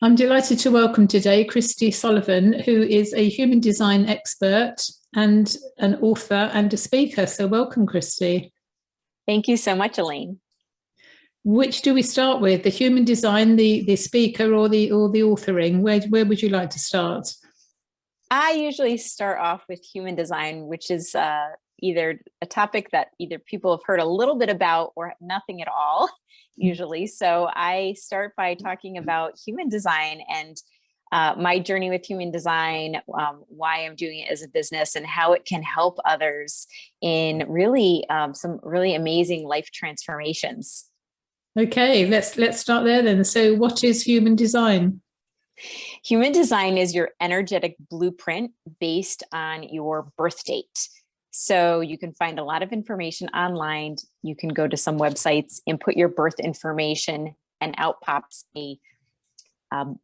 I'm delighted to welcome today Kristi Sullivan, who is a human design expert and an author and a speaker. So welcome, Kristi. Thank you so much, Elaine. Which do we start with, the human design, the speaker, or the authoring? Where would you like to start? I usually start off with human design, which is either a topic that either people have heard a little bit about or nothing at all, usually. So I start by talking about human design and my journey with human design, why I'm doing it as a business, and how it can help others in really some really amazing life transformations. Okay, let's start there then. So what is human design? Human design is your energetic blueprint based on your birth date. So you can find a lot of information online. You can go to some websites, input your birth information, and out pops a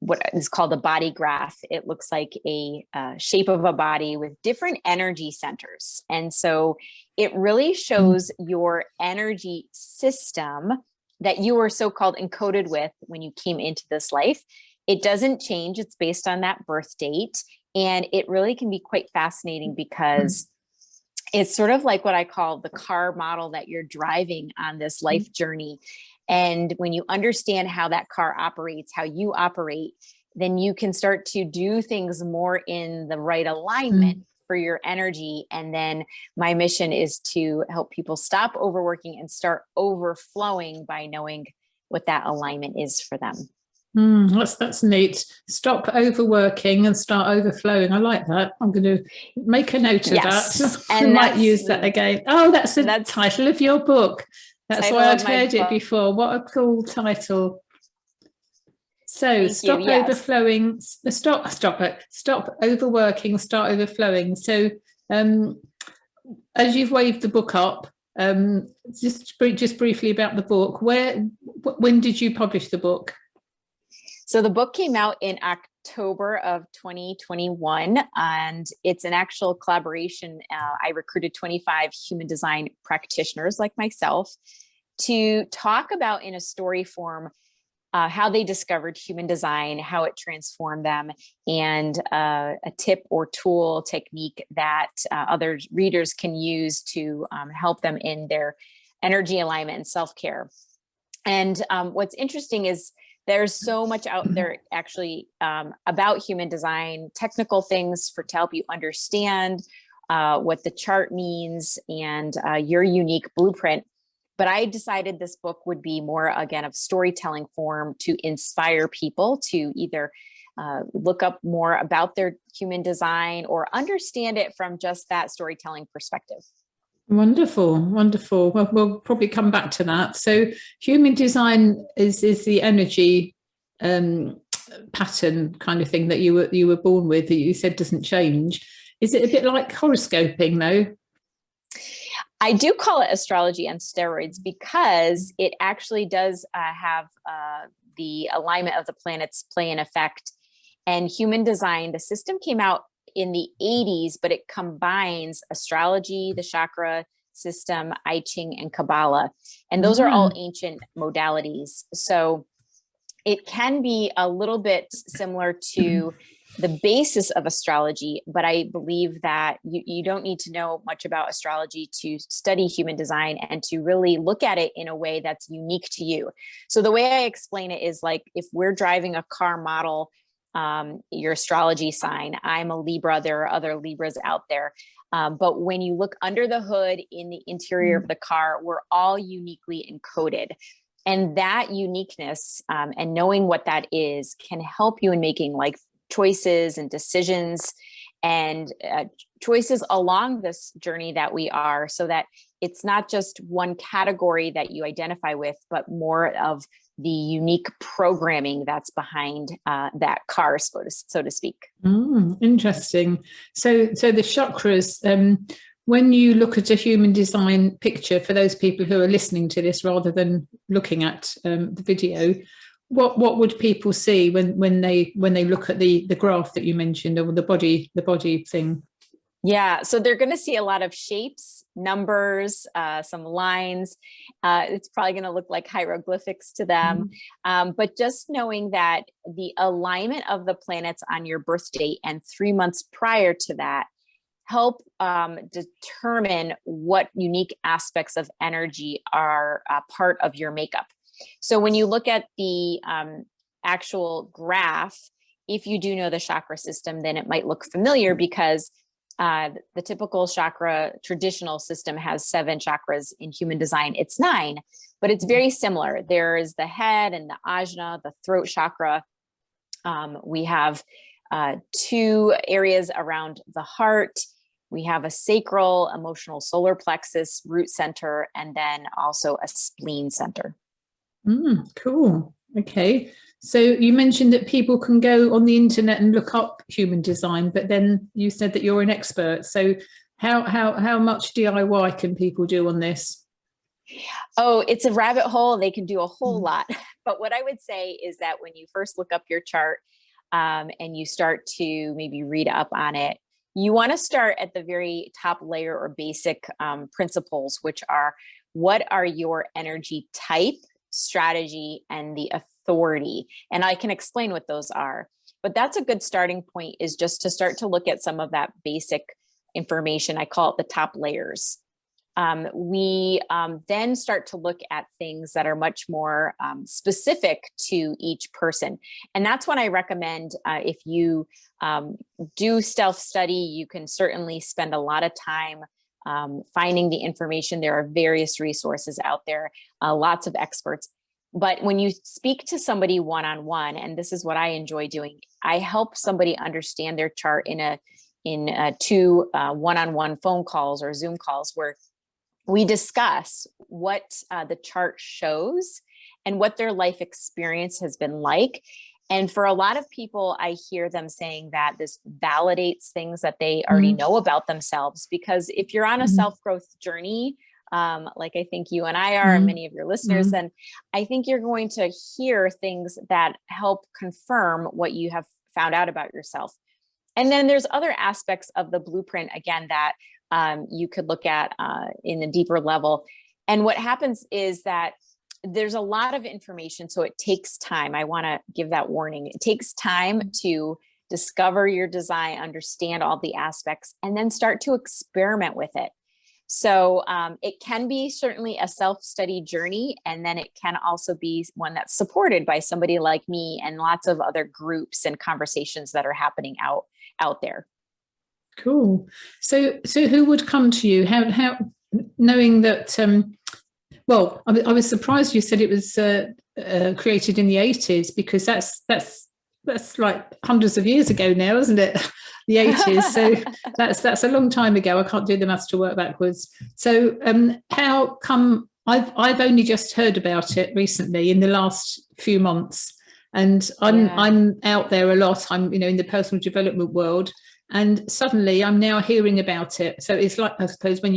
what is called a body graph. It looks like a shape of a body with different energy centers. And so it really shows your energy system that you were so-called encoded with when you came into this life. It doesn't change. It's based on that birth date. And it really can be quite fascinating because it's sort of like what I call the car model that you're driving on this life journey. And when you understand how that car operates, how you operate, then you can start to do things more in the right alignment for your energy. And then my mission is to help people stop overworking and start overflowing by knowing what that alignment is for them. That's neat. Stop overworking and start overflowing. I like that. I'm going to make a note of that. And I might use that again. Oh, that's the title of your book. That's why I'd heard it before. What a cool title. So stop overflowing, stop overworking, start overflowing. So as you've waved the book up, just briefly about the book, when did you publish the book? So the book came out in October of 2021, and it's an actual collaboration. I recruited 25 human design practitioners like myself to talk about in a story form how they discovered human design, how it transformed them, and a tip or tool technique that other readers can use to help them in their energy alignment and self-care. And what's interesting is there's so much out there actually about human design, technical things to help you understand what the chart means and your unique blueprint. But I decided this book would be more, again, of storytelling form to inspire people to either look up more about their human design or understand it from just that storytelling perspective. Wonderful, wonderful. Well, we'll probably come back to that. So human design is the energy pattern kind of thing that you were born with, that you said doesn't change. Is it a bit like horoscoping though? I do call it astrology on steroids because it actually does have the alignment of the planets play an effect. And human design, the system came out in the 80s, but it combines astrology, the chakra system, I Ching, and Kabbalah. And those are all ancient modalities. So it can be a little bit similar to the basis of astrology, but I believe that you don't need to know much about astrology to study human design and to really look at it in a way that's unique to you. So the way I explain it is like, if we're driving a car model, your astrology sign, I'm a Libra, there are other Libras out there. But when you look under the hood in the interior of the car, we're all uniquely encoded. And that uniqueness and knowing what that is can help you in making like choices and decisions and choices along this journey that we are, so that it's not just one category that you identify with, but more of the unique programming that's behind that car, so to speak. Interesting. So the chakras, when you look at a human design picture, for those people who are listening to this rather than looking at the video, what would people see when they look at the graph that you mentioned, or the body thing? Yeah, so they're going to see a lot of shapes, numbers, some lines. It's probably going to look like hieroglyphics to them. But just knowing that the alignment of the planets on your birth date and 3 months prior to that help determine what unique aspects of energy are part of your makeup. So when you look at the actual graph, if you do know the chakra system, then it might look familiar because the typical chakra traditional system has 7 chakras. In human design, it's 9, but it's very similar. There is the head and the ajna, the throat chakra. We have 2 areas around the heart. We have a sacral, emotional solar plexus, root center, and then also a spleen center. Cool. Okay. So you mentioned that people can go on the internet and look up human design, but then you said that you're an expert. So how much DIY can people do on this? Oh, it's a rabbit hole. They can do a whole lot. But what I would say is that when you first look up your chart and you start to maybe read up on it, you want to start at the very top layer or basic principles, which are what are your energy type, strategy, and the authority. And I can explain what those are. But that's a good starting point, is just to start to look at some of that basic information. I call it the top layers. We then start to look at things that are much more specific to each person. And that's when I recommend if you do self-study, you can certainly spend a lot of time finding the information. There are various resources out there, lots of experts. But when you speak to somebody one-on-one, and this is what I enjoy doing, I help somebody understand their chart in 2 one-on-one phone calls or Zoom calls, where we discuss what the chart shows and what their life experience has been like. And for a lot of people, I hear them saying that this validates things that they already know about themselves. Because if you're on a self-growth journey, like I think you and I are, and many of your listeners, then I think you're going to hear things that help confirm what you have found out about yourself. And then there's other aspects of the blueprint, again, that you could look at in a deeper level. And what happens is that there's a lot of information, so it takes time. I want to give that warning. It takes time to discover your design, understand all the aspects, and then start to experiment with it. So it can be certainly a self-study journey, and then it can also be one that's supported by somebody like me and lots of other groups and conversations that are happening out there. Cool. So who would come to you? How knowing that? Well, I was surprised you said it was created in the 80s, because that's like hundreds of years ago now, isn't it? The 80s. So that's a long time ago. I can't do the maths to work backwards. So how come I've only just heard about it recently in the last few months, and I'm out there a lot. I'm in the personal development world, and suddenly I'm now hearing about it. So it's like, I suppose, when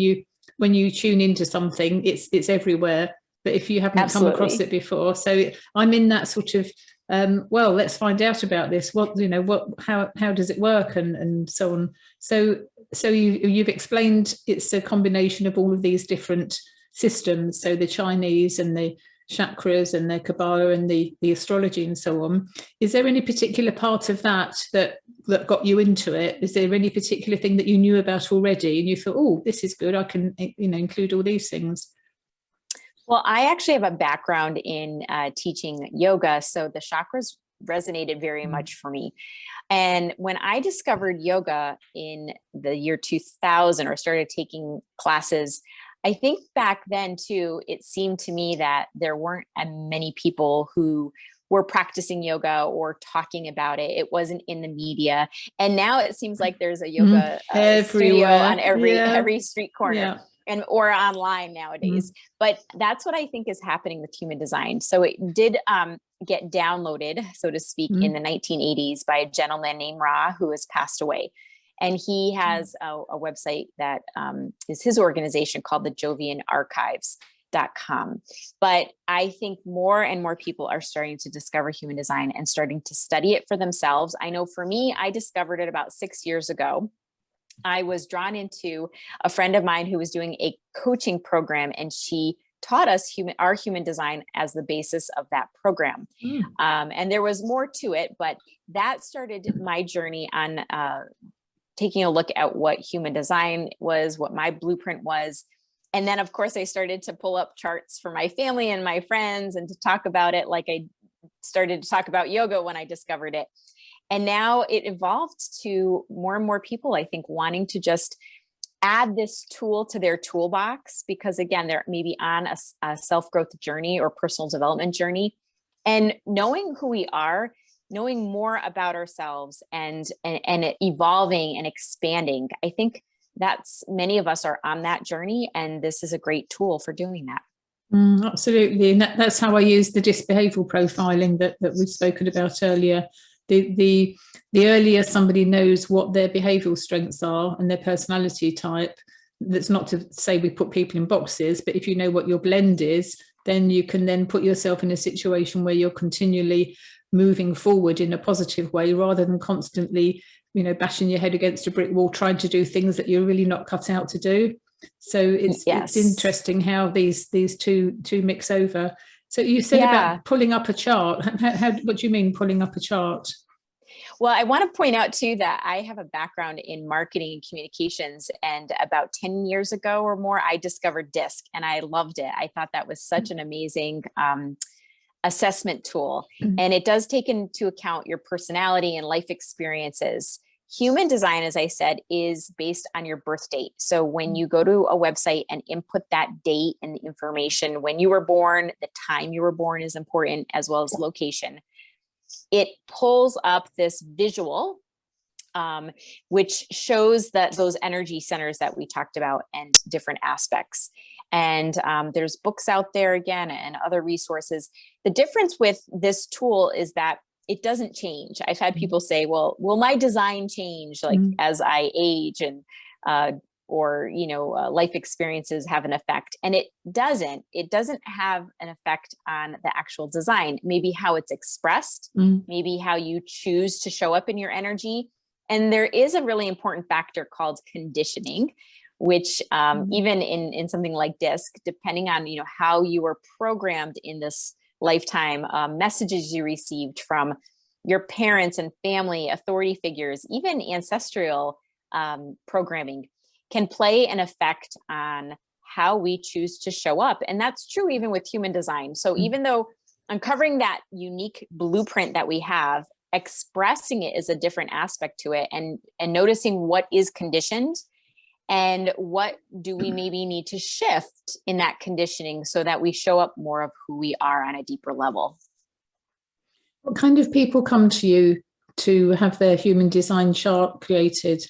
you tune into something, it's everywhere. But if you haven't come across it before, so I'm in that sort of well, let's find out about this. How does it work, and so on. So you've explained it's a combination of all of these different systems. So the Chinese and the chakras and the Kabbalah and the astrology and so on. Is there any particular part of that got you into it? Is there any particular thing that you knew about already and you thought, oh, this is good, I can include all these things? Well, I actually have a background in teaching yoga, so the chakras resonated very much for me. And when I discovered yoga in the year 2000, or started taking classes, I think back then too, it seemed to me that there weren't many people who were practicing yoga or talking about it. It wasn't in the media. And now it seems like there's a yoga studio on every street corner. Yeah. Or online nowadays. But that's what I think is happening with human design. So it did get downloaded, so to speak, in the 1980s by a gentleman named Ra, who has passed away. And he has a website that is his organization called the JovianArchives.com. But I think more and more people are starting to discover human design and starting to study it for themselves. I know for me, I discovered it about 6 years ago. I was drawn into a friend of mine who was doing a coaching program, and she taught us our human design as the basis of that program. And there was more to it, but that started my journey on taking a look at what human design was, what my blueprint was. And then, of course, I started to pull up charts for my family and my friends and to talk about it, like I started to talk about yoga when I discovered it. And now it evolved to more and more people, I think, wanting to just add this tool to their toolbox, because again, they're maybe on a self-growth journey or personal development journey, and knowing who we are, knowing more about ourselves and evolving and expanding. I think that's, many of us are on that journey, and this is a great tool for doing that. Absolutely. And that's how I use the DISC behavioural profiling that we've spoken about earlier. The earlier somebody knows what their behavioural strengths are and their personality type, that's not to say we put people in boxes, but if you know what your blend is, then you can then put yourself in a situation where you're continually moving forward in a positive way, rather than constantly, bashing your head against a brick wall, trying to do things that you're really not cut out to do. So it's interesting how these two mix over. So you said about pulling up a chart. What do you mean pulling up a chart? Well, I want to point out too that I have a background in marketing and communications, and about 10 years ago or more, I discovered DISC and I loved it. I thought that was such an amazing assessment tool. And it does take into account your personality and life experiences. Human design, as I said, is based on your birth date. So when you go to a website and input that date and the information, when you were born, the time you were born is important, as well as location. It pulls up this visual, which shows that those energy centers that we talked about and different aspects. And there's books out there again and other resources. The difference with this tool is that it doesn't change. I've had people say, well, will my design change like as I age and life experiences have an effect? And it doesn't. It doesn't have an effect on the actual design. Maybe how it's expressed, maybe how you choose to show up in your energy. And there is a really important factor called conditioning, which even in something like DISC, depending on how you were programmed in this lifetime, messages you received from your parents and family, authority figures, even ancestral programming, can play an effect on how we choose to show up. And that's true even with human design. So even though uncovering that unique blueprint that we have, expressing it is a different aspect to it, and noticing what is conditioned and what do we maybe need to shift in that conditioning so that we show up more of who we are on a deeper level. What kind of people come to you to have their human design chart created?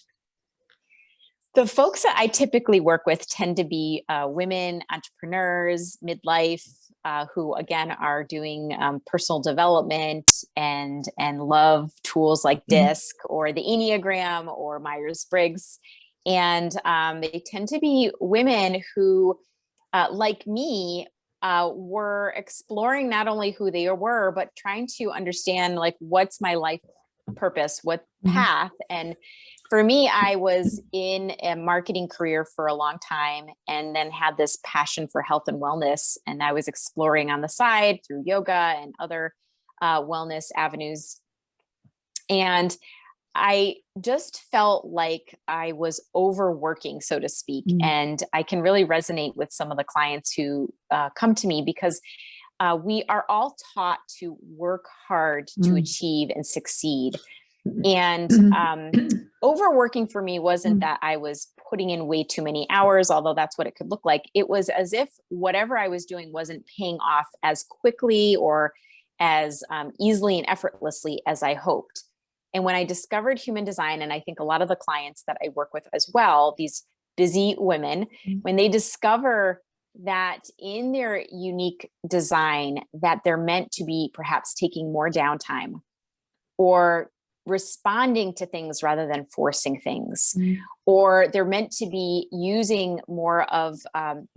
The folks that I typically work with tend to be women, entrepreneurs, midlife, who again are doing personal development and love tools like DISC or the Enneagram or Myers-Briggs. And they tend to be women who, like me, were exploring not only who they were, but trying to understand like, what's my life purpose, what path. And for me, I was in a marketing career for a long time and then had this passion for health and wellness. And I was exploring on the side through yoga and other wellness avenues. And I just felt like I was overworking, so to speak. And I can really resonate with some of the clients who come to me, because we are all taught to work hard to achieve and succeed. And overworking for me wasn't that I was putting in way too many hours, although that's what it could look like. It was as if whatever I was doing wasn't paying off as quickly or as easily and effortlessly as I hoped. And when I discovered human design, and I think a lot of the clients that I work with as well, these busy women, when they discover that in their unique design, that they're meant to be perhaps taking more downtime or responding to things rather than forcing things, or they're meant to be using more of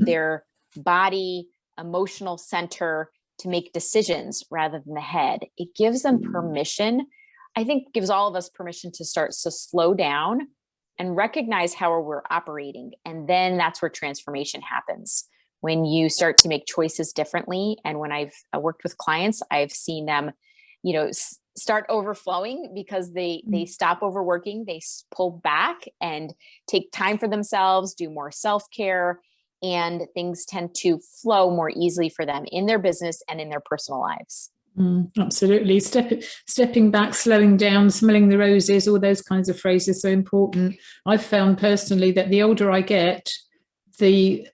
their body, emotional center to make decisions rather than the head. It gives them permission. I think gives all of us permission to start to slow down and recognize how we're operating. And then that's where transformation happens. When you start to make choices differently. And when I've worked with clients, I've seen them, start overflowing because they stop overworking, they pull back and take time for themselves, do more self-care, and things tend to flow more easily for them in their business and in their personal lives. Absolutely. Stepping back, slowing down, smelling the roses, all those kinds of phrases are so important. I've found personally that the older I get, the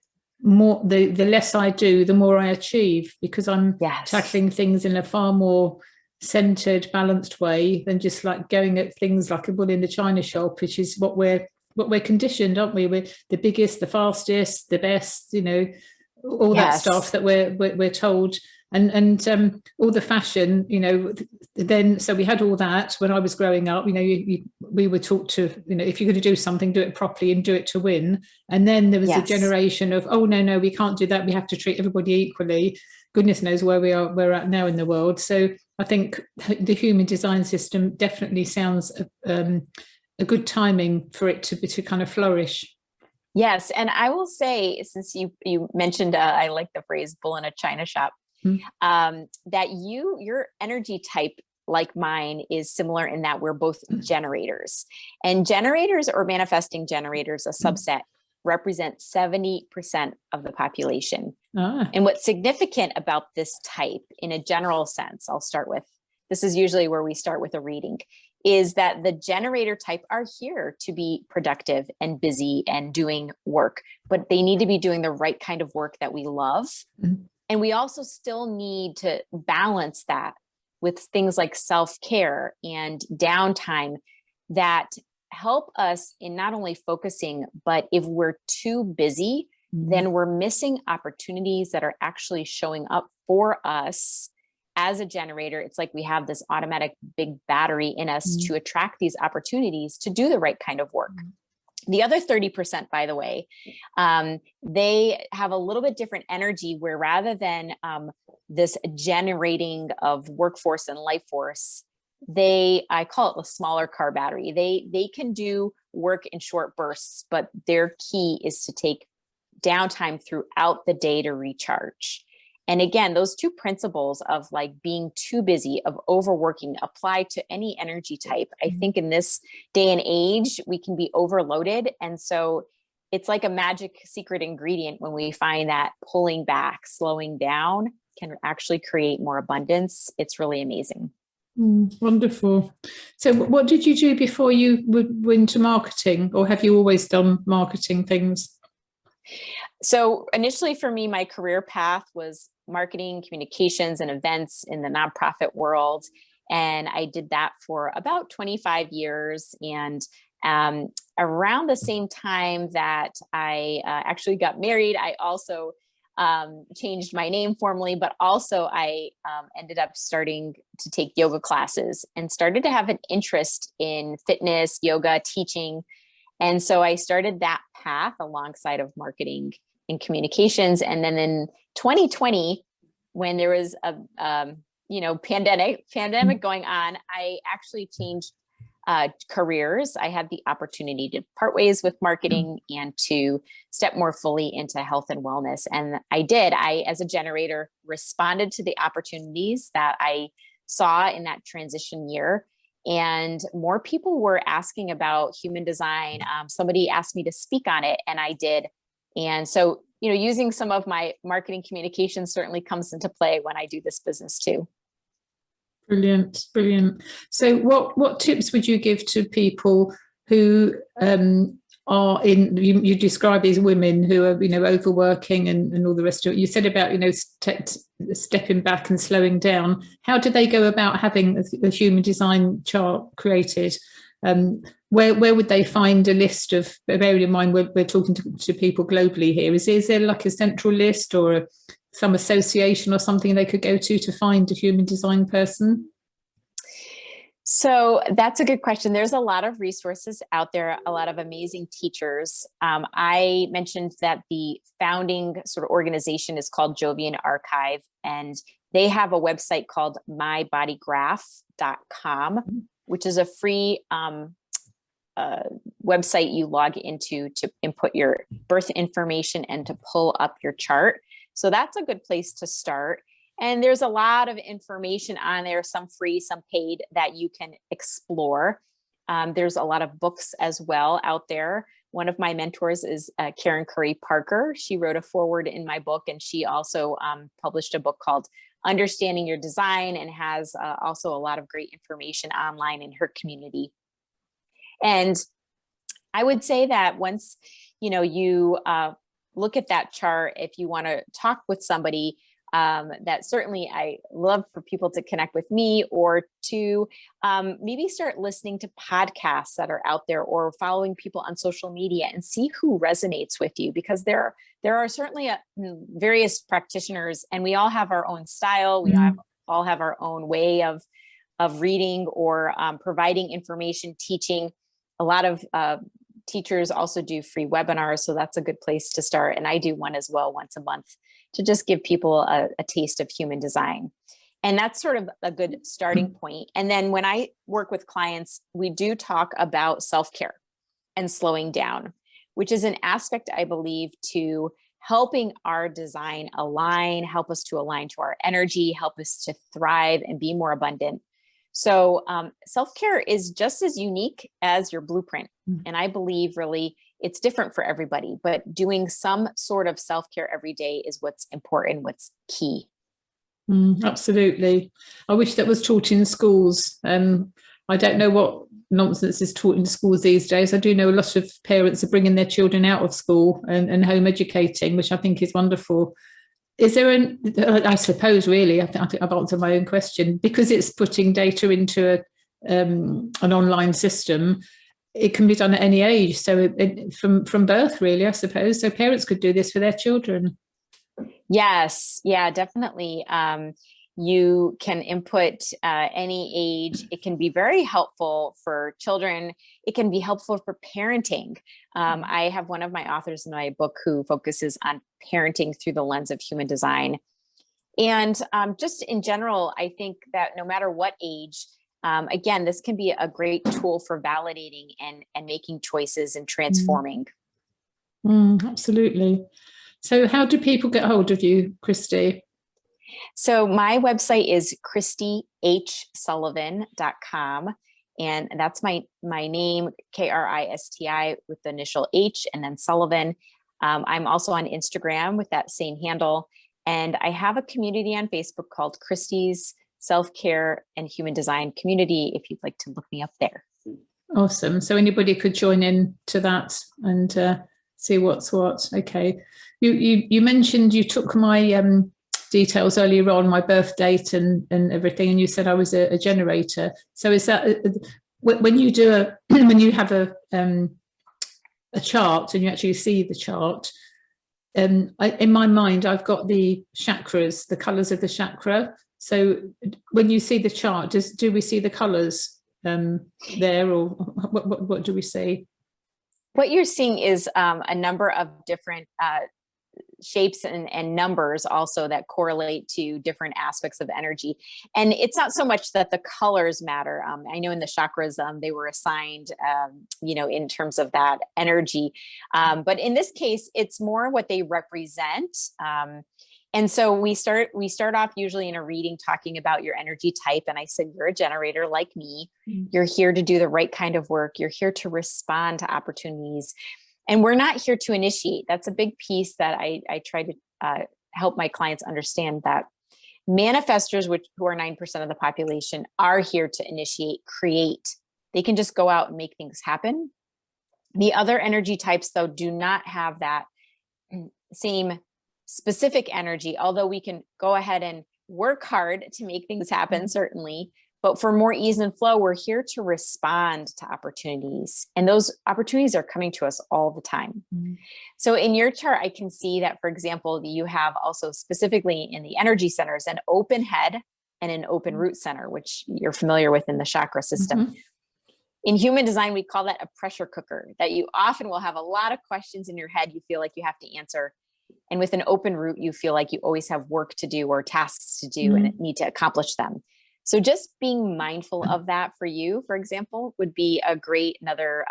less I do, the more I achieve, because I'm tackling things in a far more centered, balanced way than just like going at things like a bull in the china shop, which is what we're conditioned, aren't we? We're the biggest, the fastest, the best, all that stuff that we're told. And all the fashion, then, so we had all that when I was growing up, we were taught to, if you're going to do something, do it properly and do it to win. And then there was a generation of, oh, no, we can't do that. We have to treat everybody equally. Goodness knows where we're at now in the world. So I think the human design system definitely sounds a good timing for it to kind of flourish. Yes. And I will say, since you mentioned, I like the phrase bull in a china shop, that your energy type, like mine, is similar in that we're both generators, and generators, or manifesting generators, a subset, represent 70% of the population. And what's significant about this type in a general sense, I'll start with, this is usually where we start with a reading, is that the generator type are here to be productive and busy and doing work, but they need to be doing the right kind of work that we love. And we also still need to balance that with things like self-care and downtime that help us in not only focusing, but if we're too busy, then we're missing opportunities that are actually showing up for us. As a generator, it's like we have this automatic big battery in us to attract these opportunities to do the right kind of work. The other 30%, by the way, they have a little bit different energy, where rather than this generating of workforce and life force, I call it the smaller car battery. They can do work in short bursts, but their key is to take downtime throughout the day to recharge. And again, those two principles of like being too busy, of overworking, apply to any energy type. I think in this day and age, we can be overloaded. And so it's like a magic secret ingredient when we find that pulling back, slowing down can actually create more abundance. It's really amazing. Wonderful. So what did you do before you went into marketing, or have you always done marketing things? So initially for me, my career path was marketing, communications, and events in the nonprofit world. And I did that for about 25 years. And around the same time that I actually got married, I also changed my name formally, but also I ended up starting to take yoga classes and started to have an interest in fitness, yoga, teaching. And so I started that path alongside of marketing and communications. And then in 2020, when there was a pandemic going on, I actually changed careers. I had the opportunity to part ways with marketing and to step more fully into health and wellness. And I did. As a generator, responded to the opportunities that I saw in that transition year. And more people were asking about human design. Somebody asked me to speak on it, and I did. And so, using some of my marketing communication certainly comes into play when I do this business too. Brilliant. So what tips would you give to people who are in, you describe these women who are, overworking and all the rest of it. You said about, stepping back and slowing down. How do they go about having a human design chart created? Where would they find a list of, bearing in mind we're talking to people globally here, is there like a central list or some association or something they could go to find a human design person? So that's a good question. There's a lot of resources out there, a lot of amazing teachers. I mentioned that the founding sort of organization is called Jovian Archive, and they have a website called mybodygraph.com, which is a free website you log into to input your birth information and to pull up your chart. So that's a good place to start. And there's a lot of information on there, some free, some paid, that you can explore. There's a lot of books as well out there. One of my mentors is Karen Curry Parker. She wrote a foreword in my book, and she also published a book called Understanding Your Design, and has also a lot of great information online in her community. And I would say that once, you look at that chart, if you want to talk with somebody, that certainly I love for people to connect with me, or to maybe start listening to podcasts that are out there, or following people on social media, and see who resonates with you, because there are certainly various practitioners, and we all have our own style. We all have our own way of reading or providing information, teaching. A lot of teachers also do free webinars, so that's a good place to start. And I do one as well once a month, to just give people a taste of human design. And that's sort of a good starting point. And then when I work with clients, we do talk about self-care and slowing down, which is an aspect, I believe, to helping our design align, help us to align to our energy, help us to thrive and be more abundant. So self-care is just as unique as your blueprint. And I believe really it's different for everybody, but doing some sort of self-care every day is what's important, what's key. Absolutely. I wish that was taught in schools. I don't know what nonsense is taught in schools these days. I do know a lot of parents are bringing their children out of school and home educating, which I think is wonderful. Is there I suppose really, I think I've answered my own question, because it's putting data into an online system. It can be done at any age. So from birth, really, I suppose. So parents could do this for their children. Yes. Yeah, definitely. You can input any age. It can be very helpful for children. It can be helpful for parenting. I have one of my authors in my book who focuses on parenting through the lens of human design. And just in general, I think that no matter what age, again, this can be a great tool for validating and making choices and transforming. Absolutely. So how do people get hold of you, Kristi? So my website is kristihsullivan.com. And that's my name, Kristi, with the initial H, and then Sullivan. I'm also on Instagram with that same handle. And I have a community on Facebook called Kristi's Self-Care and Human Design Community, if you'd like to look me up there. Awesome. So anybody could join in to that and see what's what. Okay. You mentioned you took my details earlier on, my birth date and everything, and you said I was a generator. So is that when you do when you have a chart and you actually see the chart? In my mind, I've got the chakras, the colours of the chakra. So when you see the chart, do we see the colours there, or what do we see? What you're seeing is a number of different shapes and numbers also that correlate to different aspects of energy. And it's not so much that the colors matter. I know in the chakras, they were assigned, in terms of that energy. But in this case, it's more what they represent. And so we start off usually in a reading talking about your energy type. And I said, you're a generator like me. You're here to do the right kind of work. You're here to respond to opportunities. And we're not here to initiate. That's a big piece that I try to help my clients understand, that manifestors, who are 9% of the population, are here to initiate, create. They can just go out and make things happen. The other energy types, though, do not have that same specific energy, although we can go ahead and work hard to make things happen, certainly. But for more ease and flow, we're here to respond to opportunities. And those opportunities are coming to us all the time. So in your chart, I can see that, for example, you have also specifically in the energy centers, an open head and an open root center, which you're familiar with in the chakra system. In human design, we call that a pressure cooker, that you often will have a lot of questions in your head you feel like you have to answer. And with an open root, you feel like you always have work to do or tasks to do and need to accomplish them. So just being mindful of that for you, for example, would be a great another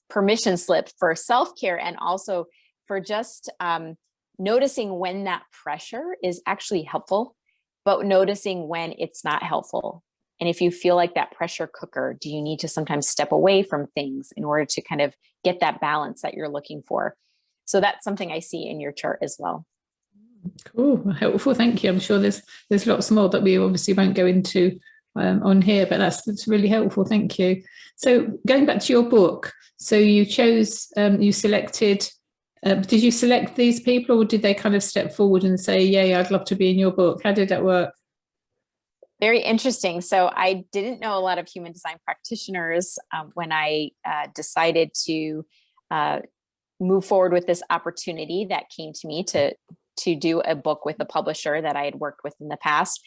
permission slip for self-care, and also for just noticing when that pressure is actually helpful, but noticing when it's not helpful. And if you feel like that pressure cooker, do you need to sometimes step away from things in order to kind of get that balance that you're looking for? So that's something I see in your chart as well. Cool, helpful. Thank you. I'm sure there's lots more that we obviously won't go into on here, but that's really helpful. Thank you. So going back to your book, so you chose, you selected. Did you select these people, or did they kind of step forward and say, "Yeah, I'd love to be in your book"? How did that work? Very interesting. So I didn't know a lot of human design practitioners when I decided to move forward with this opportunity that came to me to do a book with a publisher that I had worked with in the past.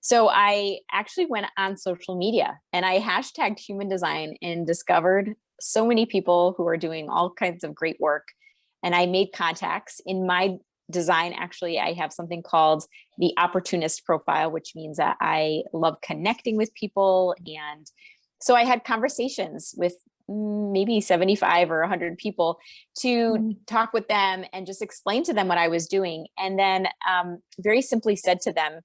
So I actually went on social media and I hashtagged human design and discovered so many people who are doing all kinds of great work. And I made contacts. In my design, actually, I have something called the opportunist profile, which means that I love connecting with people. And so I had conversations with maybe 75 or 100 people to talk with them and just explain to them what I was doing. And then very simply said to them,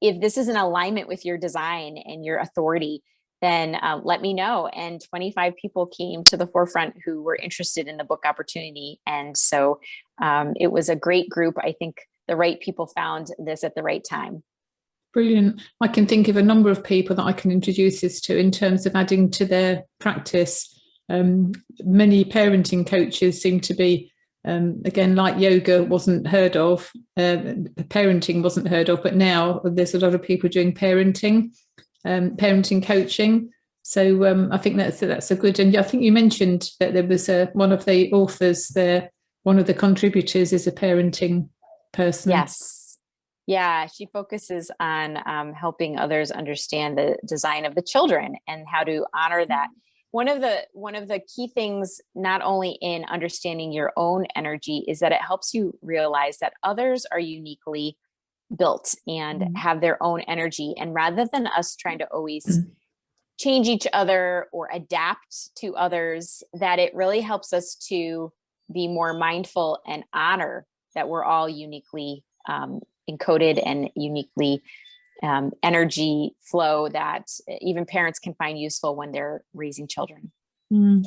if this is in alignment with your design and your authority, then let me know. And 25 people came to the forefront who were interested in the book opportunity. And so it was a great group. I think the right people found this at the right time. Brilliant. I can think of a number of people that I can introduce this to in terms of adding to their practice. Many parenting coaches seem to be, again, like yoga wasn't heard of, parenting wasn't heard of, but now there's a lot of people doing parenting coaching. So I think that's a good, and I think you mentioned that there was one of the authors there, one of the contributors is a parenting person. Yes. Yeah, she focuses on helping others understand the design of the children and how to honor that. One of the key things, not only in understanding your own energy, is that it helps you realize that others are uniquely built and have their own energy. And rather than us trying to always change each other or adapt to others, that it really helps us to be more mindful and honor that we're all uniquely encoded and uniquely energy flow that even parents can find useful when they're raising children.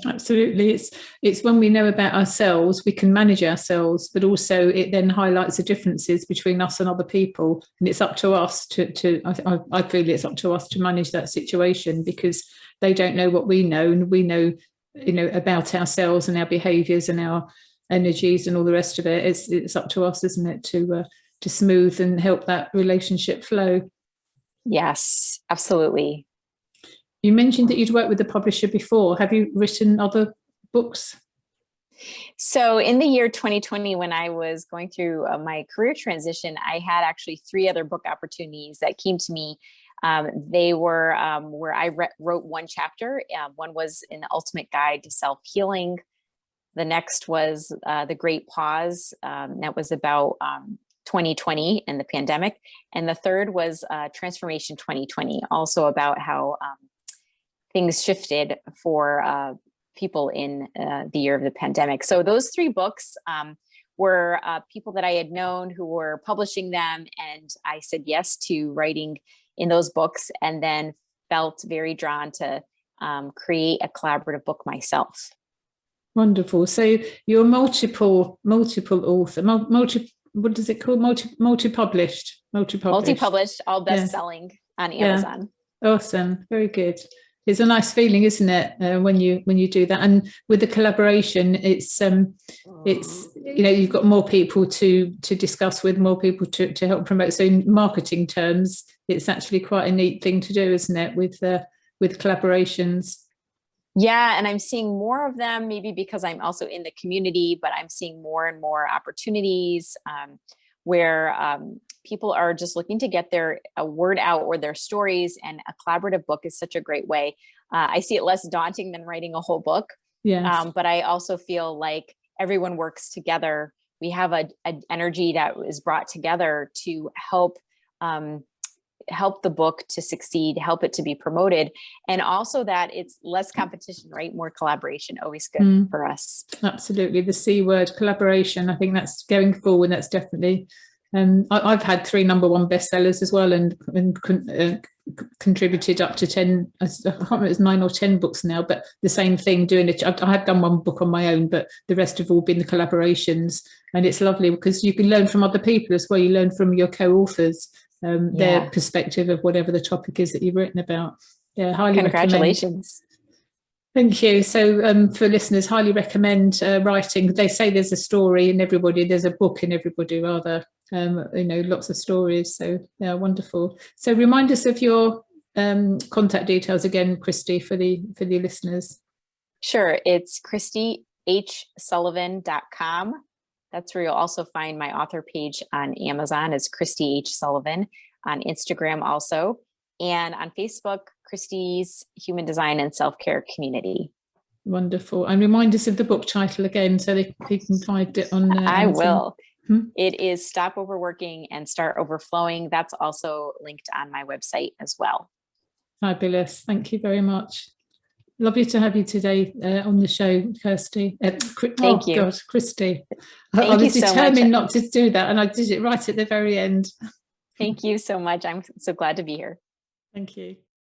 Absolutely. It's when we know about ourselves, we can manage ourselves, but also it then highlights the differences between us and other people. And it's up to us I feel it's up to us to manage that situation, because they don't know what we know, and we know, about ourselves and our behaviours and our energies and all the rest of it. It's up to us, isn't it, to smooth and help that relationship flow. Yes, absolutely. You mentioned that you'd worked with a publisher before. Have you written other books? So in the year 2020, when I was going through my career transition, I had actually 3 other book opportunities that came to me. They were where I wrote one chapter. One was an ultimate guide to self-healing. The next was The Great Pause. That was about 2020 and the pandemic. And the third was Transformation 2020, also about how things shifted for people in the year of the pandemic. So those 3 books were people that I had known who were publishing them. And I said yes to writing in those books, and then felt very drawn to create a collaborative book myself. Wonderful. So you're multiple author, what is it called? Multi-published, all best-selling on Amazon. Yeah. Awesome. Very good. It's a nice feeling, isn't it, when you do that? And with the collaboration, it's you've got more people to discuss with, more people to help promote. So in marketing terms, it's actually quite a neat thing to do, isn't it, with collaborations? Yeah, and I'm seeing more of them, maybe because I'm also in the community, but I'm seeing more and more opportunities where people are just looking to get their word out or their stories, and a collaborative book is such a great way. I see it less daunting than writing a whole book. Yes. But I also feel like everyone works together. We have an energy that is brought together to help help the book to succeed, help it to be promoted, and also that it's less competition, right? More collaboration, always good for us. Absolutely. The C word, collaboration. I think that's going forward. That's definitely, I've had 3 #1 bestsellers as well, and contributed up to 10, I can't remember, it's 9 or 10 books now, but the same thing, doing it. I have done 1 book on my own, but the rest have all been the collaborations. And it's lovely because you can learn from other people as well. You learn from your co-authors, their perspective of whatever the topic is that you've written about. Yeah, highly Congratulations. recommend. Thank you. So for listeners, highly recommend writing. They say there's a story in everybody, there's a book in everybody rather, lots of stories. So yeah, wonderful. So remind us of your contact details again, Kristi, for the listeners. Sure. It's KristiHSullivan.com. That's where you'll also find my author page on Amazon as Kristi H. Sullivan, on Instagram also, and on Facebook, Kristi's Human Design and Self-Care Community. Wonderful. And remind us of the book title again so they can find it on I will. It is Stop Overworking and Start Overflowing. That's also linked on my website as well. Fabulous. Thank you very much. Lovely to have you today on the show, Kirsty. Thank you. God, Kristi. I was determined not to do that, and I did it right at the very end. Thank you so much. I'm so glad to be here. Thank you.